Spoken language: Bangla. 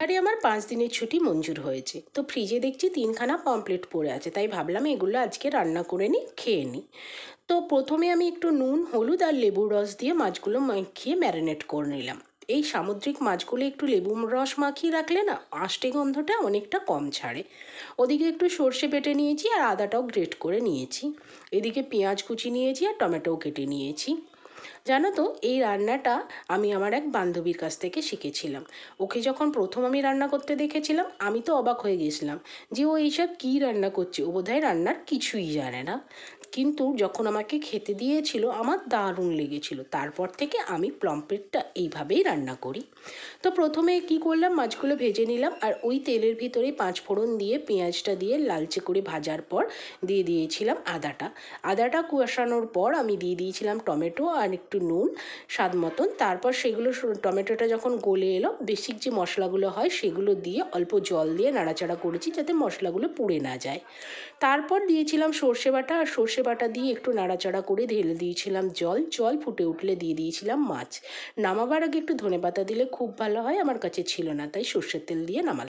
আরে আমার 5 দিনের ছুটি মঞ্জুর হয়েছে, তো ফ্রিজে দেখছি 3খানা পমপ্লেট পড়ে আছে, তাই ভাবলাম এগুলো আজকে রান্না করে নিই, খেয়ে নিই। তো প্রথমে আমি একটু নুন, হলুদ আর লেবুর রস দিয়ে মাছগুলো মাখিয়ে ম্যারিনেট করে নিলাম। এই সামুদ্রিক মাছগুলো একটু লেবুর রস মাখিয়ে রাখলে না আষ্টে গন্ধটা অনেকটা কম ছাড়ে। ওদিকে একটু সর্ষে বেটে নিয়েছি আর আদাটাও গ্রেট করে নিয়েছি। এদিকে পেঁয়াজ কুচি নিয়েছি আর টমেটোও কেটে নিয়েছি। জানো তো, এই রান্নাটা আমি আমার এক বান্ধবীর কাছ থেকে শিখেছিলাম। ওকে যখন প্রথম আমি রান্না করতে দেখেছিলাম, আমি তো অবাক হয়ে গেছিলাম যে ও এইসব কী রান্না করছে, ও বোধহয় রান্নার কিছুই জানে না। কিন্তু যখন আমাকে খেতে দিয়েছিল আমার দারুণ লেগেছিল। তারপর থেকে আমি পমফ্রেটটা এইভাবেই রান্না করি। তো প্রথমে কি করলাম, মাছগুলো ভেজে নিলাম আর ওই তেলের ভিতরে 5 ফোড়ন দিয়ে পেঁয়াজটা দিয়ে লালচে করে ভাজার পর দিয়ে দিয়েছিলাম আদাটা। আদাটা কষানোর পর আমি দিয়ে দিয়েছিলাম টমেটো আর একটু নুন স্বাদ মতন। তারপর সেগুলো টমেটোটা যখন গলে এলো, বেসিক যে মশলাগুলো হয় সেগুলো দিয়ে অল্প জল দিয়ে নাড়াচাড়া করেছি যাতে মশলাগুলো পুড়ে না যায়। তারপর দিয়েছিলাম সর্ষে বাটা, আর সর্ষে বাটা দিয়ে একটু নাড়াচাড়া করে ঢেলে দিয়েছিলাম জল। জল ফুটে উঠলে দিয়ে দিয়েছিলাম মাছ। নামাবার আগে একটু ধনেপাতা দিলে খুব ভালো হয়, আমার কাছে ছিল না তাই সর্ষের তেল দিয়ে নামালাম।